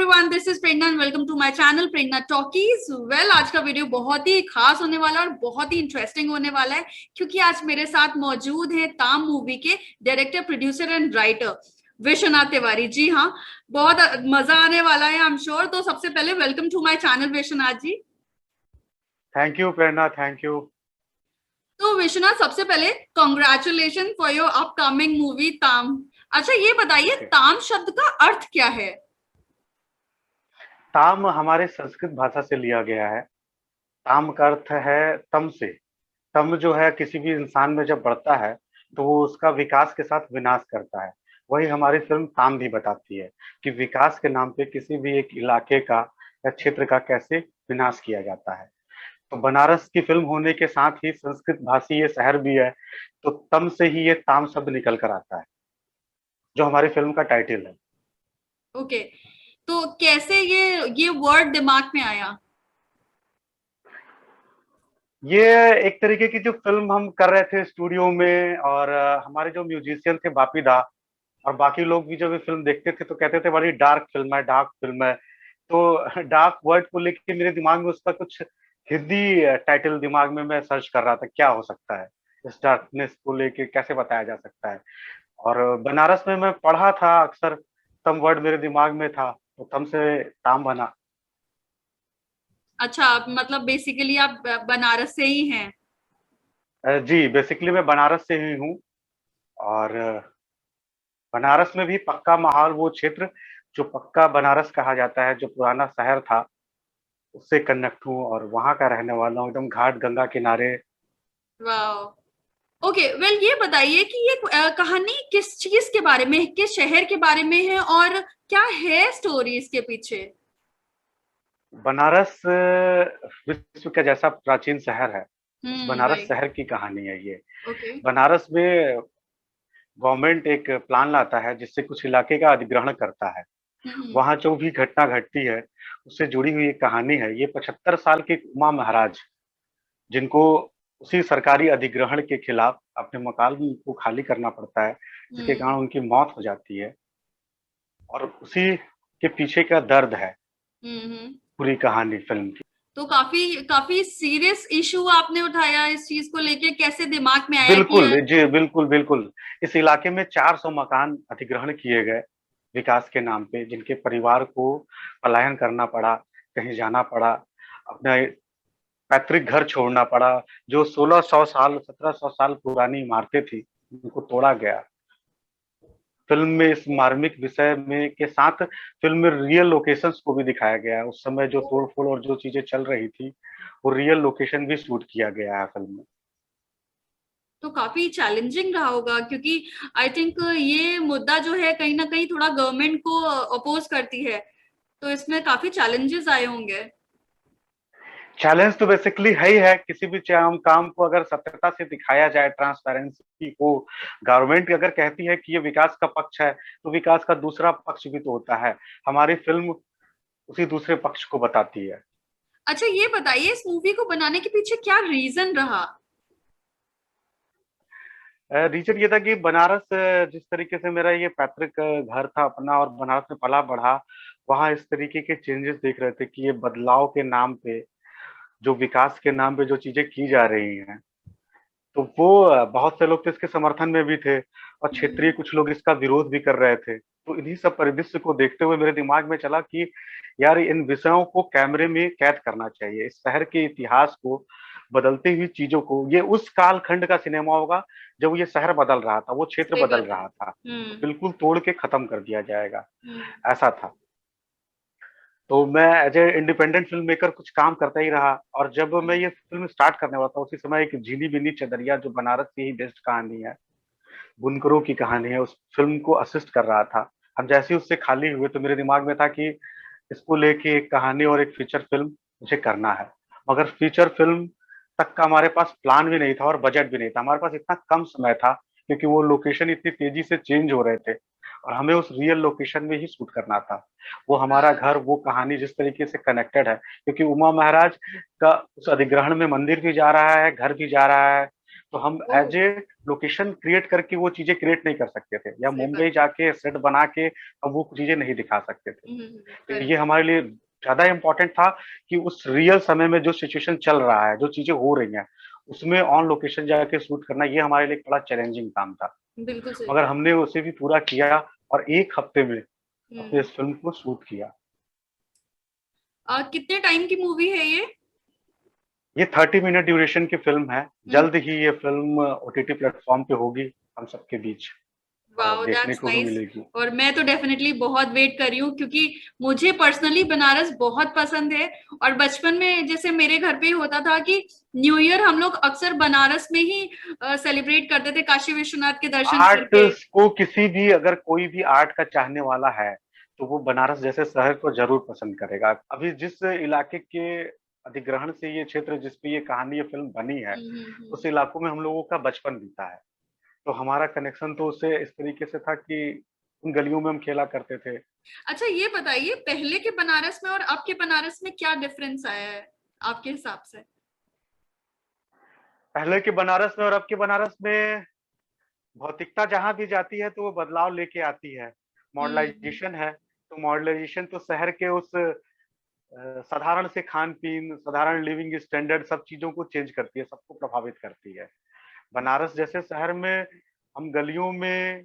Everyone, this is Prerna and welcome to my channel Prerna talkies. Well, आज का video बहुत ही खास होने वाला है और बहुत ही इंटरेस्टिंग होने वाला है क्योंकि आज मेरे साथ मौजूद है ताम मूवी के director, producer and writer Vishwanath Tiwari. जी हाँ, बहुत मजा आने वाला है, आई एम श्योर। तो सबसे पहले welcome to my channel Vishwanath ji. Thank you Prerna, thank you. तो विश्वनाथ, सबसे पहले congratulation for your upcoming movie Taam. अच्छा, ये बताइए ओके। ताम शब्द का अर्थ क्या है? ताम हमारे संस्कृत भाषा से लिया गया है। ताम का अर्थ है तम से। तम जो है किसी भी इंसान में जब बढ़ता है तो वो उसका विकास के साथ विनाश करता है। वही हमारी फिल्म ताम भी बताती है कि विकास के नाम पे किसी भी एक इलाके का या क्षेत्र का कैसे विनाश किया जाता है। तो बनारस की फिल्म होने के साथ ही संस्कृत भाषी ये शहर भी है, तो तम से ही ये ताम शब्द निकल कर आता है, जो हमारी फिल्म का टाइटल है। ओके, तो कैसे ये वर्ड दिमाग में आया? ये एक तरीके की जो फिल्म हम कर रहे थे स्टूडियो में, और हमारे जो म्यूजिशियन थे बापी दा और बाकी लोग भी जब ये फिल्म देखते थे तो कहते थे बड़ी डार्क फिल्म है, डार्क फिल्म है। तो डार्क वर्ड को लेके मेरे दिमाग में उसका कुछ हिंदी टाइटल दिमाग में मैं सर्च कर रहा था, क्या हो सकता है इस डार्कनेस को लेके, कैसे बताया जा सकता है। और बनारस में मैं पढ़ा था अक्सर, तम वर्ड मेरे दिमाग में था तो तम से ताम बना। अच्छा, मतलब बेसिकली आप बनारस से ही हैं? जी, बेसिकली मैं बनारस से ही हूँ। और बनारस में भी पक्का महाल, वो क्षेत्र जो पक्का बनारस कहा जाता है, जो पुराना शहर था, उससे कनेक्ट हूँ और वहां का रहने वाला हूँ, एकदम घाट गंगा किनारे। वाह। ओके, वेल, ये बताइए कि ये कहानी किस चीज के बारे में, किस शहर के बारे में है और क्या है स्टोरी इसके पीछे? बनारस विश्व का जैसा प्राचीन शहर है, उस बनारस राइट। शहर की कहानी है ये। ओके। बनारस में गवर्नमेंट एक प्लान लाता है जिससे कुछ इलाके का अधिग्रहण करता है। हम्म। वहां जो भी घटना घटती है उससे जुड़ी हुई एक कहानी है। ये 75 साल के उमा महाराज, जिनको उसी सरकारी अधिग्रहण के खिलाफ अपने मकान को खाली करना पड़ता है, जिसके हम्म। कारण उनकी मौत हो जाती है। और उसी के पीछे का दर्द है हम्म। पूरी कहानी फिल्म की। तो काफी काफी सीरियस इशू आपने उठाया इस चीज को लेके, कैसे दिमाग में आया कि बिल्कुल जी, बिल्कुल बिल्कुल। इस इलाके में 400 मकान अधिग्रहण किए गए विकास के नाम पे, जिनके परिवार को पलायन करना पड़ा, कहीं जाना पड़ा, अपना पैतृक घर छोड़ना पड़ा। जो 1600 साल 1700 साल पुरानी इमारतें थी, उनको तोड़ा गया। फिल्म में इस मार्मिक विषय में के साथ फिल्म में रियल लोकेशंस को भी दिखाया गया है। उस समय जो तोड़ फोड़ और जो चीजें चल रही थी, वो रियल लोकेशन भी शूट किया गया है फिल्म में। तो काफी चैलेंजिंग रहा होगा क्योंकि आई थिंक ये मुद्दा जो है कहीं ना कहीं थोड़ा गवर्नमेंट को अपोज करती है, तो इसमें काफी चैलेंजेस आए होंगे। चैलेंज तो बेसिकली है ही है, किसी भी काम को अगर सत्यता से दिखाया जाए, ट्रांसपेरेंसी को। गवर्नमेंट अगर कहती है कि ये विकास का पक्ष है, तो विकास का दूसरा पक्ष भी तो होता है। हमारी फिल्म उसी दूसरे पक्ष को बताती है। अच्छा, ये बताइए इस मूवी को बनाने के पीछे क्या रीजन रहा? रीजन ये था कि बनारस, जिस तरीके से मेरा ये पैतृक घर था अपना और बनारस में पला बढ़ा, वहाँ इस तरीके के चेंजेस देख रहे थे कि ये बदलाव के नाम पे, जो विकास के नाम पे जो चीजें की जा रही हैं, तो वो बहुत से लोग तो इसके समर्थन में भी थे और क्षेत्रीय कुछ लोग इसका विरोध भी कर रहे थे। तो इन्हीं सब परिदृश्य को देखते हुए मेरे दिमाग में चला कि यार इन विषयों को कैमरे में कैद करना चाहिए, इस शहर के इतिहास को, बदलती हुई चीजों को। ये उस कालखंड का सिनेमा होगा जब ये शहर बदल रहा था, वो क्षेत्र सही बदल बात है। रहा था, तो बिल्कुल तोड़ के खत्म कर दिया जाएगा, हम्म। ऐसा था। तो मैं as a independent film maker कुछ काम करता ही रहा। और जब मैं ये फिल्म स्टार्ट करने वाला था, उसी समय एक झीली बिनी चदरिया, जो बनारस की ही बेस्ड कहानी है, बुनकरों की कहानी है, उस फिल्म को असिस्ट कर रहा था। हम जैसे ही उससे खाली हुए तो मेरे दिमाग में था कि इसको लेके एक कहानी और एक फीचर फिल्म मुझे करना है। मगर फीचर फिल्म तक का हमारे पास प्लान भी नहीं था और बजट भी नहीं था। हमारे पास इतना कम समय था क्योंकि वो लोकेशन इतनी तेजी से चेंज हो रहे थे और हमें उस रियल लोकेशन में ही शूट करना था। वो हमारा घर, वो कहानी जिस तरीके से कनेक्टेड है, क्योंकि उमा महाराज का उस अधिग्रहण में मंदिर भी जा रहा है, घर भी जा रहा है, तो हम ओह! एज ए लोकेशन क्रिएट करके वो चीजें क्रिएट नहीं कर सकते थे, या सही बात। मुंबई जाके सेट बना के हम वो चीजें नहीं दिखा सकते थे। तो ये करेक्ट। हमारे लिए ज्यादा इम्पोर्टेंट था कि उस रियल समय में जो सिचुएशन चल रहा है, जो चीजें हो रही हैं, उसमें ऑन लोकेशन जाके शूट करना, ये हमारे लिए एक बड़ा चैलेंजिंग काम था। बिल्कुल सही मगर बात। हमने उसे भी पूरा किया और 1 हफ्ते में अपने हुँ। इस फ़िल्म को शूट किया। कितने टाइम की मूवी है ये? ये 30 मिनट ड्यूरेशन की फ़िल्म है। हुँ। जल्द ही ये फ़िल्म ओटीटी प्लेटफ़ॉर्म पे होगी हम सबके बीच और वाओ, देखने दैट्स को भी नाइस। मिलेगी। और मैं तो डेफिनेटली बहुत वेट कर रही हूँ, क्योंकि मुझे पर्सनली बनारस बहुत पसंद है। और बचपन में जैसे मेरे घर पे ही होता था कि न्यू ईयर हम लोग अक्सर बनारस में ही सेलिब्रेट करते थे, काशी विश्वनाथ के दर्शन आर्ट करके। को किसी भी, अगर कोई भी आर्ट का चाहने वाला है, तो वो बनारस जैसे शहर को ज़रूर पसंद करेगा। अभी जिस इलाके के अधिग्रहण से ये क्षेत्र, जिस पे ये कहानी, ये फ़िल्म बनी है, उस इलाकों में हम लोगों का बचपन बीता है। तो हमारा कनेक्शन तो उससे इस तरीके से था कि उन गलियों में हम खेला करते थे। अच्छा, ये बताइए पहले के बनारस में और अब के बनारस में क्या डिफरेंस आया है आपके हिसाब से? पहले के बनारस में और अब के बनारस में भौतिकता जहाँ भी जाती है तो वो बदलाव लेके आती है। हम्म। मॉडर्नाइज़ेशन है, तो मॉडर्नाइज़ेशन तो शहर के उस साधारण से खान-पीन, साधारण लिविंग स्टैंडर्ड, सब चीज़ों को चेंज करती है, सबको प्रभावित करती है। बनारस जैसे शहर में हम गलियों में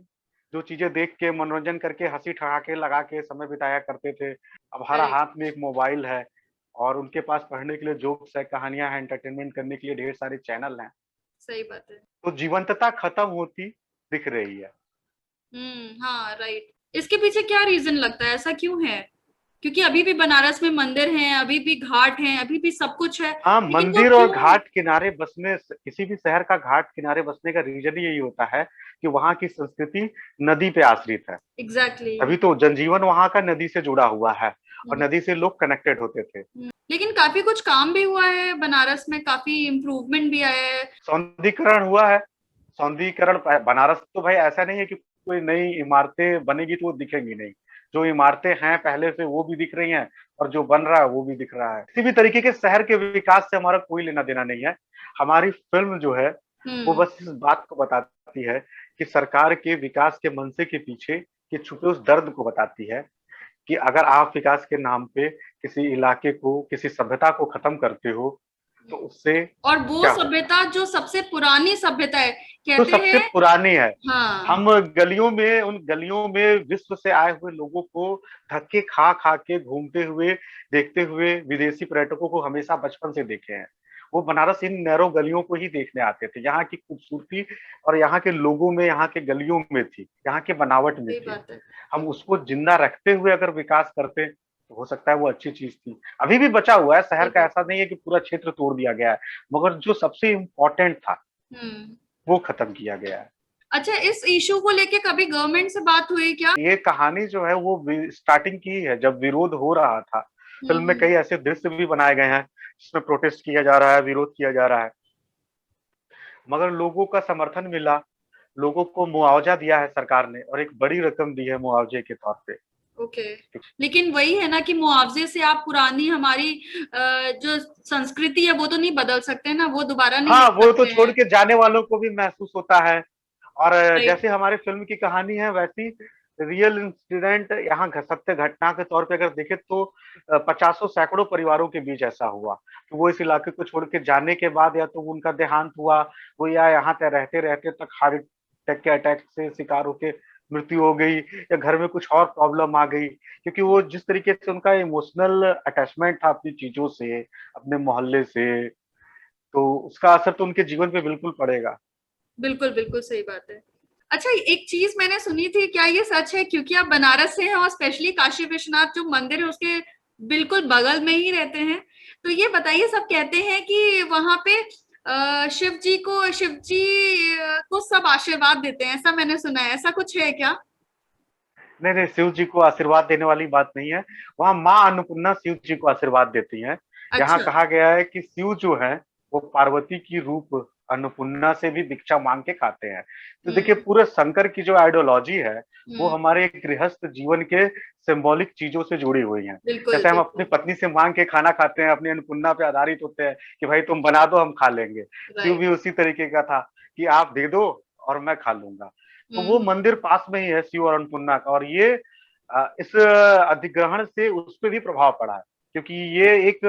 जो चीज़ें देख के मनोरंजन करके हँसी-ठहाके लगा के समय बिताया करते थे, अब हर राइट। हाथ में एक मोबाइल है और उनके पास पढ़ने के लिए जोक्स है, कहानियाँ हैं, एंटरटेनमेंट करने के लिए ढेर सारे चैनल हैं। सही बात है। तो जीवंतता खत्म होती दिख रही है। हाँ, राइट। इसके पीछे क्या रीजन लगता है, ऐसा क्यों है? क्योंकि अभी भी बनारस में मंदिर हैं, अभी भी घाट हैं, अभी भी सब कुछ है, हाँ, लेकिन वो मंदिर और क्यों? घाट किनारे बसने, किसी भी शहर का घाट किनारे बसने का रीज़न ही यही होता है कि वहाँ की संस्कृति नदी पे आश्रित है। एग्जैक्टली। तभी तो जनजीवन वहाँ का नदी से जुड़ा हुआ है और नदी से लोग कनेक्टेड होते थे। लेकिन काफी कुछ काम भी हुआ है बनारस में, काफी इम्प्रूवमेंट भी आया है। सौंदर्यीकरण हुआ है। सौंदर्यीकरण बनारस तो भाई ऐसा नहीं है कि कोई नई इमारतें बनेगी तो वो दिखेंगी नहीं। जो इमारतें हैं पहले से वो भी दिख रही हैं और जो बन रहा है वो भी दिख रहा है। किसी भी तरीके के शहर के विकास से हमारा कोई लेना देना नहीं है। हमारी फिल्म जो है वो हम्म। बस इस बात को बताती है कि सरकार के विकास के मंशे के पीछे के छुपे उस दर्द को बताती है कि अगर आप विकास के नाम पे किसी इलाके को, किसी सभ्यता को खत्म करते हो, तो उससे और वो क्या होगा। सभ्यता जो सबसे पुरानी सभ्यता है, जो कहते सबसे हैं। पुरानी है, हाँ। हम गलियों में, उन गलियों में विश्व से आए हुए लोगों को धक्के खा खा के घूमते हुए देखते हुए विदेशी पर्यटकों को हमेशा बचपन से देखे हैं। वो बनारस इन नैरो गलियों को ही देखने आते थे। यहाँ की खूबसूरती और यहाँ के लोगों में, यहाँ के गलियों में थी, यहाँ के बनावट में सही थी। बात है। हम उसको जिंदा रखते हुए अगर विकास करते तो हो सकता है वो अच्छी चीज थी। अभी भी बचा हुआ है शहर सही का, बात। ऐसा नहीं है कि पूरा क्षेत्र तोड़ दिया गया है, मगर जो सबसे इम्पोर्टेंट था हम्म। वो खत्म किया गया है। अच्छा, इस इशू को लेके कभी गवर्नमेंट से बात हुई क्या? ये कहानी जो है वो स्टार्टिंग की है जब विरोध हो रहा था। फिल्म में हम्म। कई ऐसे दृश्य भी बनाए गए हैं जिसमें प्रोटेस्ट किया जा रहा है, विरोध किया जा रहा है, मगर लोगों का समर्थन मिला। लोगों को मुआवजा दिया है सरकार ने और एक बड़ी रकम दी है मुआवजे के तौर पे। ओके। लेकिन वही है ना कि मुआवजे से आप पुरानी हमारी जो संस्कृति है वो तो नहीं बदल सकते ना, वो दोबारा नहीं ले हाँ, वो तो सकते छोड़ हैं। के जाने वालों को भी महसूस होता है। और राइट। जैसे हमारी फिल्म की कहानी है वैसी रियल इंसिडेंट यहाँ सत्य घटना के तौर पे अगर देखे तो पचासों सैकड़ों परिवारों के बीच ऐसा हुआ कि वो इस इलाके को छोड़ के जाने के बाद या तो उनका देहांत हुआ, वो या यहाँ पे रहते रहते तक हार्ट अटैक के अटैक से शिकार होके मृत्यु हो गई, या घर में कुछ और प्रॉब्लम आ गई, क्योंकि वो जिस तरीके से उनका इमोशनल अटैचमेंट था अपनी चीजों से, अपने मोहल्ले से, तो उसका असर तो उनके जीवन पे बिल्कुल पड़ेगा। बिल्कुल बिल्कुल सही बात है। अच्छा, एक चीज मैंने सुनी थी, क्या ये सच है? क्योंकि आप बनारस से हैं और स्पेशली काशी विश्वनाथ जो मंदिर है उसके बिल्कुल बगल में ही रहते हैं, तो ये बताइए, सब कहते हैं कि वहां पे शिव जी को सब आशीर्वाद देते हैं, ऐसा मैंने सुना है, ऐसा कुछ है क्या? नहीं नहीं, शिव जी को आशीर्वाद देने वाली बात नहीं है। वहाँ माँ अन्नपूर्णा शिव जी को आशीर्वाद देती हैं। यहाँ अच्छा। कहा गया है कि शिव जो है वो पार्वती की रूप अन्नपूर्णा से भी दीक्षा मांग के खाते हैं। तो देखिए, हम्म। पूरे शंकर की जो आइडियोलॉजी है वो हम्म। हमारे गृहस्थ जीवन के सिंबॉलिक चीजों से जुड़ी हुई है। बिल्कुल जैसे हम अपनी बिल्कुल। पत्नी से मांग के खाना खाते हैं, अपनी अन्नपूर्णा पे आधारित होते हैं कि भाई तुम बना दो हम खा लेंगे। शिव भी राइट। उसी तरीके का था। कि आप दे दो और मैं खा लूंगा। तो वो मंदिर पास में ही है शिव और अन्नपूर्णा का, और ये इस अधिग्रहण से उस पर भी प्रभाव पड़ा है, क्योंकि ये एक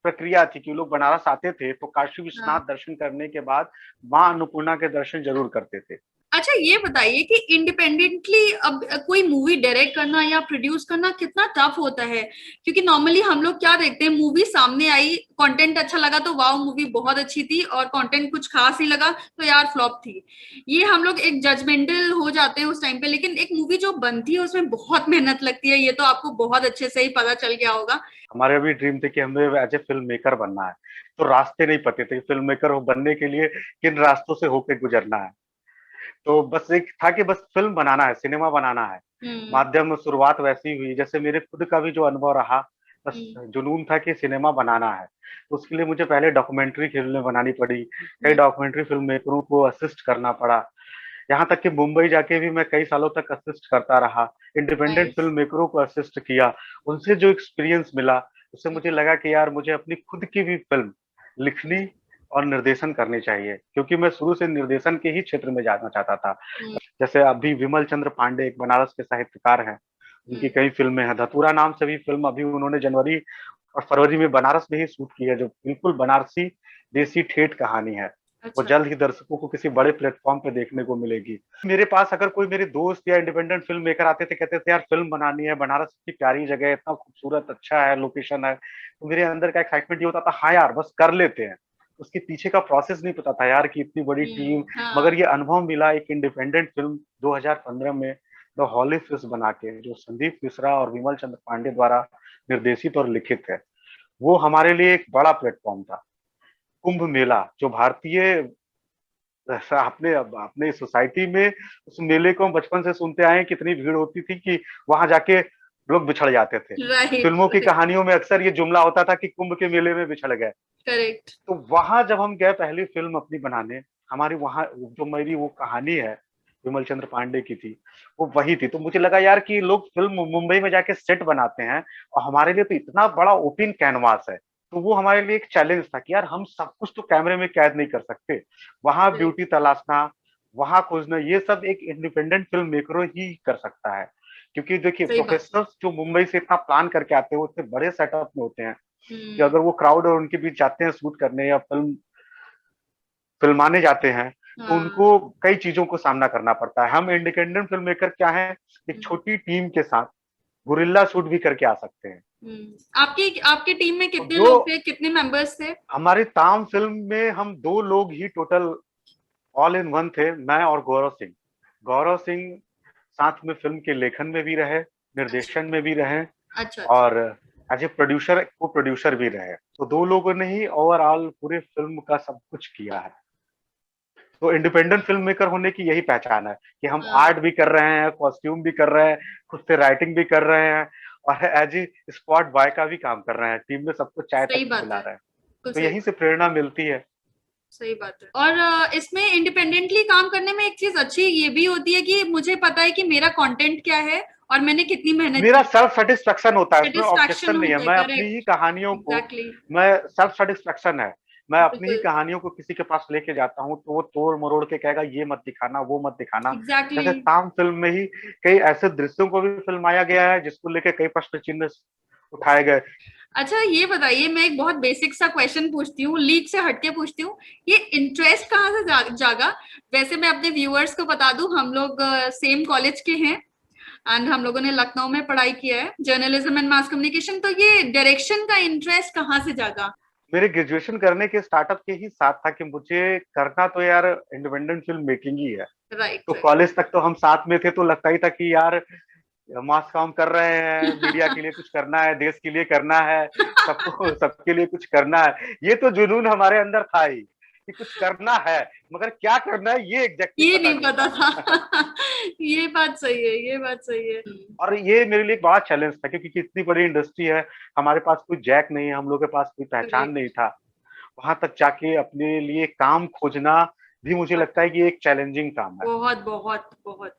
प्रक्रिया थी कि लोग बनारस आते थे तो काशी हाँ। विश्वनाथ दर्शन करने के बाद माँ अन्नपूर्णा के दर्शन जरूर करते थे। अच्छा ये बताइए कि इंडिपेंडेंटली अब कोई मूवी डायरेक्ट करना या प्रोड्यूस करना कितना टफ होता है, क्योंकि नॉर्मली हम लोग क्या देखते हैं, मूवी सामने आई, कंटेंट अच्छा लगा तो वाओ मूवी बहुत अच्छी थी, और कंटेंट कुछ खास ही लगा तो यार फ्लॉप थी। ये हम लोग एक जजमेंटल हो जाते हैं उस टाइम पे, लेकिन एक मूवी जो बनती है उसमें बहुत मेहनत लगती है, ये तो आपको बहुत अच्छे से ही पता चल गया होगा। हमारे भी ड्रीम थे कि हमें एज ए फिल्म मेकर बनना है, तो रास्ते नहीं पते थे फिल्म मेकर बनने के लिए किन रास्तों से होकर गुजरना है। तो बस एक था कि बस फिल्म बनाना है, सिनेमा बनाना है। हम्म। माध्यम शुरुआत वैसी हुई, जैसे मेरे खुद का भी जो अनुभव रहा, बस हम्म। जुनून था कि सिनेमा बनाना है। तो उसके लिए मुझे पहले डॉक्यूमेंट्री फिल्में बनानी पड़ी, कई हम्म। डॉक्यूमेंट्री फिल्म मेकरों को असिस्ट करना पड़ा। यहाँ तक कि मुंबई जाके भी मैं कई सालों तक असिस्ट करता रहा, इंडिपेंडेंट नाइस। फिल्म मेकरों को असिस्ट किया। उनसे जो एक्सपीरियंस मिला, उससे मुझे लगा कि यार मुझे अपनी खुद की भी फिल्म लिखनी और निर्देशन करनी चाहिए, क्योंकि मैं शुरू से निर्देशन के ही क्षेत्र में जाना चाहता था। जैसे अभी विमल चंद्र पांडे एक बनारस के साहित्यकार हैं, उनकी कई फिल्में हैं। धतूरा नाम से भी फिल्म अभी उन्होंने जनवरी और फरवरी में बनारस में ही शूट की है, जो बिल्कुल बनारसी देसी ठेठ कहानी है। वो अच्छा। जल्द ही दर्शकों को किसी बड़े प्लेटफॉर्म पे देखने को मिलेगी। मेरे पास अगर कोई मेरे दोस्त या इंडिपेंडेंट फिल्म मेकर आते थे, कहते थे यार फिल्म बनानी है, बनारस इतनी प्यारी जगह है, इतना खूबसूरत अच्छा है, लोकेशन है, तो मेरे अंदर का एक्साइटमेंट ये होता था, हाँ यार बस कर लेते हैं। उसके पीछे का प्रोसेस नहीं पता था यार कि इतनी बड़ी टीम। हाँ। मगर ये अनुभव मिला एक इंडिपेंडेंट फिल्म 2015 में द हॉली फिश बना के, जो संदीप मिश्रा और विमल चंद्र पांडे द्वारा निर्देशित और लिखित है। वो हमारे लिए एक बड़ा प्लेटफॉर्म था। कुंभ मेला जो भारतीय अपने अपने सोसाइटी में, उस मेले को हम बचपन से सुनते आए हैं, कितनी भीड़ होती थी कि वहां जाके लोग बिछड़ जाते थे। राइट। फिल्मों की कहानियों में अक्सर ये जुमला होता था कि कुंभ के मेले में बिछड़ गए। करेक्ट। तो वहां जब हम गए पहली फिल्म अपनी बनाने, हमारी वहां जो मेरी वो कहानी है विमल चंद्र पांडे की थी, वो वही थी। तो मुझे लगा यार कि लोग फिल्म मुंबई में जाके सेट बनाते हैं, और हमारे लिए तो इतना बड़ा ओपन कैनवास है। तो वो हमारे लिए एक चैलेंज था कि यार हम सब कुछ तो कैमरे में कैद नहीं कर सकते, वहां ब्यूटी तलाशना, वहां खोजना, ये सब एक इंडिपेंडेंट फिल्म मेकरों ही कर सकता है। क्योंकि देखिए सही बात है। प्रोफेशनल्स जो मुंबई से इतना प्लान करके आते हैं, वो इतने बड़े सेटअप में होते हैं कि हम्म। अगर वो क्राउड और उनके बीच जाते हैं शूट करने या फिल्माने जाते हैं, तो हाँ। उनको कई चीजों को सामना करना पड़ता है। हम इंडिपेंडेंट फिल्म मेकर क्या है, एक छोटी टीम के साथ गुरिल्ला शूट भी करके आ सकते हैं। आपकी आपकी टीम में तो कितने जो लोग थे, कितने मेंबर्स थे? हमारी ताम फिल्म में हम दो लोग ही टोटल ऑल इन वन थे, मैं और गौरव सिंह। गौरव सिंह साथ में फिल्म के लेखन में भी रहे, अच्छा। निर्देशन में भी रहे, अच्छा। अच्छा। और एज ए प्रोड्यूसर को प्रोड्यूसर भी रहे। तो दो लोगों ने ही ओवरऑल पूरे फिल्म का सब कुछ किया है। तो इंडिपेंडेंट फिल्म मेकर होने की यही पहचान है कि हम हाँ। आर्ट भी कर रहे हैं, कॉस्ट्यूम भी कर रहे हैं, खुद से राइटिंग भी कर रहे हैं, और एज ए स्पॉट बॉय का भी काम कर रहे हैं, टीम में सबको चाय सही तक बात पिला है। रहे हैं। बिल्कुल तो सही यहीं बात। से प्रेरणा मिलती है। सही बात है। और इसमें इंडिपेंडेंटली काम करने में एक चीज अच्छी ये भी होती है कि मुझे पता है कि मेरा कंटेंट क्या है और मैंने कितनी मेहनत मेरा की। सेल्फ सेटिस्फेक्शन होता है, इसमें सेटिस्फैक्शन ऑब्जेक्शन नहीं है। होता है। मैं अपनी ही करेक्ट। कहानियों को, एग्जैक्टली। मैं सेल्फ सेटिस्फेक्शन है, मैं अपनी ही बिल्कुल। कहानियों को किसी के पास लेके जाता हूँ तो वो तोड़ मरोड़ के कहेगा ये मत दिखाना, वो मत दिखाना। एग्जैक्टली। जैसे ताम फिल्म में ही कई ऐसे दृश्यों को भी फिल्माया गया है जिसको लेके कई प्रश्न चिन्ह उठाए गए। अच्छा ये बताइए, मैं एक बहुत बेसिक सा क्वेश्चन पूछती हूँ, लीग से हटके पूछती हूँ, ये इंटरेस्ट कहाँ से जागा? वैसे मैं अपने व्यूअर्स को बता दूं, हम लोग सेम कॉलेज के हैं, एंड हम लोगों ने लखनऊ में पढ़ाई किया है, जर्नलिज्म एंड मास कम्युनिकेशन। तो ये डायरेक्शन का इंटरेस्ट कहाँ से जागा? मेरे ग्रेजुएशन करने के स्टार्टअप के ही साथ था कि मुझे करना तो यार इंडिपेंडेंट फिल्म मेकिंग ही है। राइट। तो राइट। कॉलेज तक तो हम साथ में थे, तो लगता ही था कि यार मास काम कर रहे हैं, मीडिया के लिए कुछ करना है, देश के लिए करना है, सबको सबके लिए कुछ करना है। ये तो जुनून हमारे अंदर था ही कि कुछ करना है, मगर क्या करना है ये एग्जैक्टली ये पता नहीं नहीं पता था। था। ये बात सही है, ये बात सही है। और ये मेरे लिए एक बड़ा चैलेंज था, क्योंकि इतनी बड़ी इंडस्ट्री है, हमारे पास कोई जैक नहीं है, हम लोग के पास कोई पहचान नहीं करेक्ट। था। वहां तक जाके अपने लिए काम खोजना भी मुझे लगता है कि एक चैलेंजिंग काम है। बहुत बहुत बहुत।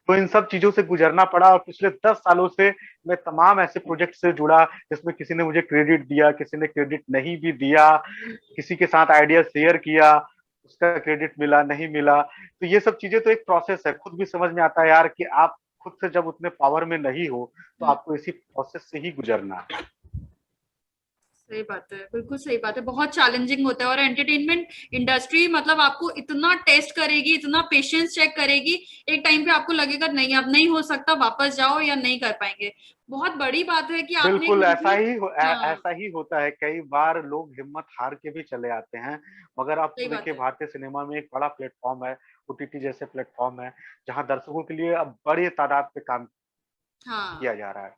तो इन सब चीजों से गुजरना पड़ा, और पिछले 10 सालों से मैं तमाम ऐसे प्रोजेक्ट से जुड़ा जिसमें किसी ने मुझे क्रेडिट दिया, किसी ने क्रेडिट नहीं भी दिया, किसी के साथ आइडिया शेयर किया, उसका क्रेडिट मिला नहीं मिला, तो ये सब चीजें तो एक प्रोसेस है, खुद भी समझ में आता है यार कि आप खुद से जब उतने पावर में नहीं हो तो आपको इसी प्रोसेस से ही गुजरना है। सही बात है, बिल्कुल सही बात है, बहुत चैलेंजिंग होता है। और एंटरटेनमेंट इंडस्ट्री मतलब आपको इतना टेस्ट करेगी, इतना पेशेंस चेक करेगी, एक टाइम पे आपको लगेगा नहीं अब नहीं हो सकता, वापस जाओ या नहीं कर पाएंगे। बहुत बड़ी बात है कि आपने एक बिल्कुल मूवी। हाँ, ऐसा ही होता है, कई बार लोग हिम्मत हार के भी चले आते हैं। मगर आप सही बात देखिए है। भारतीय सिनेमा में एक बड़ा प्लेटफॉर्म है, ओटीटी जैसे प्लेटफॉर्म है, जहां दर्शकों के लिए अब बड़ी तादाद पे काम हाँ, किया जा रहा है।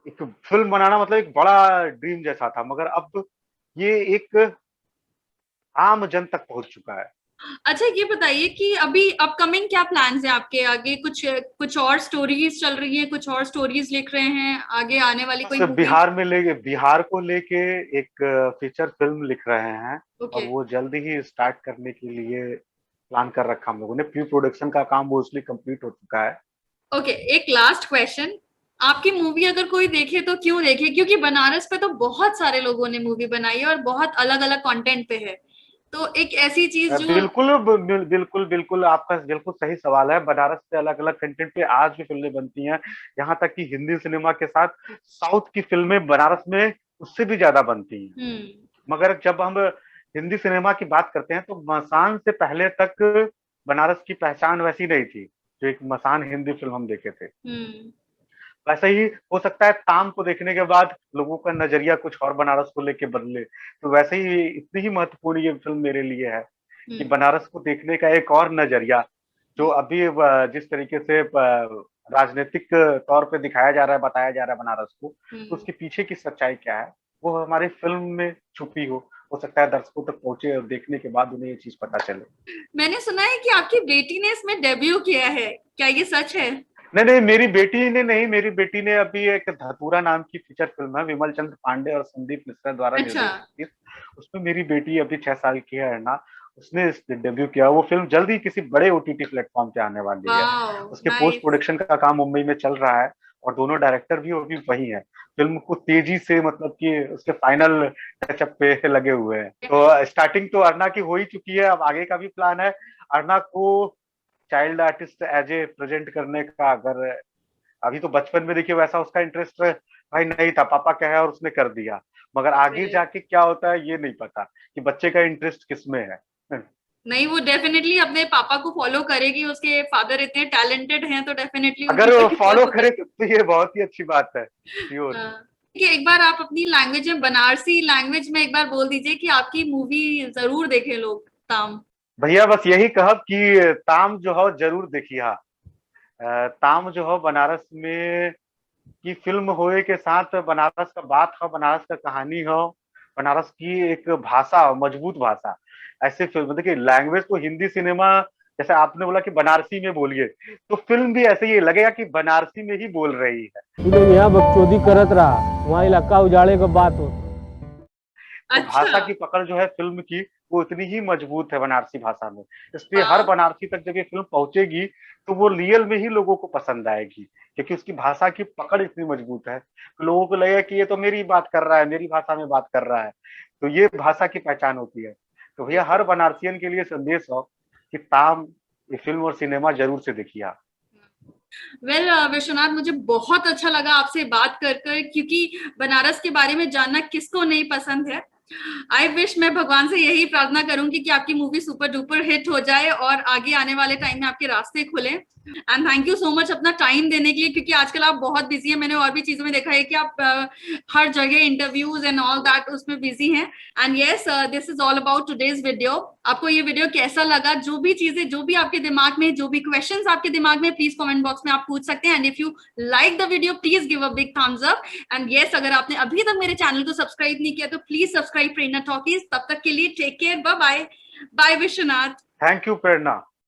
एक फिल्म बनाना मतलब एक बड़ा ड्रीम जैसा था, मगर अब ये एक आम जन तक पहुंच चुका है। अच्छा ये बताइए कि अभी अपकमिंग क्या प्लान्स है आपके आगे? कुछ कुछ और स्टोरीज चल रही है, कुछ और स्टोरीज लिख रहे हैं आगे आने वाली बस कोई मूवी? बिहार को लेके एक फीचर फिल्म लिख रहे हैं। ओके। अब वो जल्द ही स्टार्ट करने के लिए प्लान कर रखा हम लोगों ने, प्री प्रोडक्शन का काम मोस्टली कंप्लीट हो चुका है। ओके, एक लास्ट क्वेश्चन। आपकी मूवी अगर कोई देखे तो क्यों देखे? क्योंकि बनारस पे तो बहुत सारे लोगों ने मूवी बनाई है और बहुत अलग अलग कंटेंट पे है, तो एक ऐसी चीज जो। बिल्कुल बिल्कुल आपका बिल्कुल सही सवाल है। बनारस से अलग अलग कंटेंट पे आज भी फिल्में बनती हैं, यहाँ तक कि हिंदी सिनेमा के साथ साउथ की फिल्में बनारस में उससे भी ज्यादा बनती हैं। हम्म। मगर जब हम हिंदी सिनेमा की बात करते हैं तो मसान से पहले तक बनारस की पहचान वैसी नहीं थी, जो एक मसान हिंदी फिल्म हम देखे थे। हम्म। वैसे ही हो सकता है ताम को देखने के बाद लोगों का नजरिया कुछ और बनारस को लेके बदले, तो वैसे ही इतनी ही महत्वपूर्ण ये फिल्म मेरे लिए है कि हम्म। बनारस को देखने का एक और नजरिया, जो अभी जिस तरीके से राजनीतिक तौर पे दिखाया जा रहा है, बताया जा रहा है बनारस को, तो हम्म। उसके पीछे की सच्चाई क्या है वो हमारी फिल्म में छुपी हो सकता है दर्शकों तक पहुंचे और देखने के बाद उन्हें ये चीज पता चले। मैंने सुना है कि आपकी बेटी ने इसमें डेब्यू किया है, क्या ये सच है? नहीं नहीं, मेरी बेटी ने नहीं, मेरी बेटी ने अभी एक धतूरा नाम की फीचर फिल्म है, विमल चंद्र पांडे और संदीप मिश्रा द्वारा अच्छा। निर्देशित, उसमें मेरी बेटी अभी 6 साल की है अर्ना, उसने डेब्यू किया। वो फिल्म जल्द ही किसी बड़े ओटीटी प्लेटफॉर्म पे आने वाली है। वाओ, उसके पोस्ट नाइस। प्रोडक्शन का काम मुंबई में चल रहा है और दोनों डायरेक्टर भी अभी वही है। फिल्म को तेजी से मतलब कि उसके फाइनल टचअप पे लगे हुए हैं। तो स्टार्टिंग तो अर्ना की हो ही चुकी है, अब आगे का भी प्लान है अर्ना को child artist as a present करने का। अगर अभी तो बचपन में देखिए वैसा उसका इंटरेस्ट भाई नहीं था, पापा क्या है और उसने कर दिया, मगर आगे जाके क्या होता है ये नहीं पता कि बच्चे का इंटरेस्ट किस में है। नहीं, वो डेफिनेटली अपने पापा को फॉलो करेगी, उसके फादर इतने टैलेंटेड हैं तो डेफिनेटली अगर उनको वो ही फॉलो फॉलो करे करेगी। तो ये बहुत ही अच्छी बात है, श्योर। हाँ। ठीक है, एक बार आप अपनी लैंग्वेज में, बनारसी लैंग्वेज में एक बार बोल दीजिए कि आपकी मूवी जरूर देखें लोग, ताम। भैया बस यही कहब कि ताम जो हो जरूर देखिए। ताम जो हो बनारस में की फिल्म होए के साथ बनारस का बात हो, बनारस का कहानी हो, बनारस की एक भाषा हो, मजबूत भाषा। ऐसे फिल्म देखिए, लैंग्वेज तो हिंदी सिनेमा जैसे आपने बोला कि बनारसी में बोलिए, तो फिल्म भी ऐसे ही लगेगा कि बनारसी में ही बोल रही है। तू लोग यहाँ बकचोदी करत रहा, वहाँ इलाका उजाड़े का बात हो। तो अच्छा। भाषा की पकड़ जो है फिल्म की वो इतनी ही मजबूत है बनारसी भाषा में, इसलिए हर वाह। बनारसी तक जब ये फिल्म पहुंचेगी तो वो रियल में ही लोगों को पसंद आएगी, क्योंकि उसकी भाषा की पकड़ इतनी मजबूत है। तो लोगों को लगेगा कि ये तो मेरी बात कर रहा है, मेरी भाषा में बात कर रहा है, तो ये भाषा की पहचान होती है। तो भैया हर बनारसियन के लिए संदेश हो कि ताम ये फिल्म और सिनेमा जरूर से देखिए आप। वेल विश्वनाथ, मुझे बहुत अच्छा लगा आपसे बात कर कर, क्योंकि बनारस के बारे में जानना किसको नहीं पसंद है। आई विश, मैं भगवान से यही प्रार्थना करूंगी कि आपकी मूवी सुपर डुपर हिट हो जाए और आगे आने वाले टाइम में आपके रास्ते खुले। And thank you so much अपना टाइम देने के लिए, क्योंकि आजकल आप बहुत बिजी हैं। मैंने और भी चीजों में देखा है कि आप हर जगह इंटरव्यूज एंड ऑल दैट उसमें बिजी हैं। And yes, this is all about today's video. आपको ये वीडियो कैसा लगा? जो भी चीजें, जो भी आपके दिमाग में, जो भी क्वेश्चंस आपके दिमाग में, प्लीज कमेंट बॉक्स में आप पूछ सकते हैं। And if you like the video, please give a big thumbs up. And yes, अगर आपने अभी तक मेरे चैनल को सब्सक्राइब नहीं किया तो प्लीज सब्सक्राइब प्रेरणा टॉकीज। तब तक के लिए take care, bye bye. Bye Vishwanath. Thank you Prerna.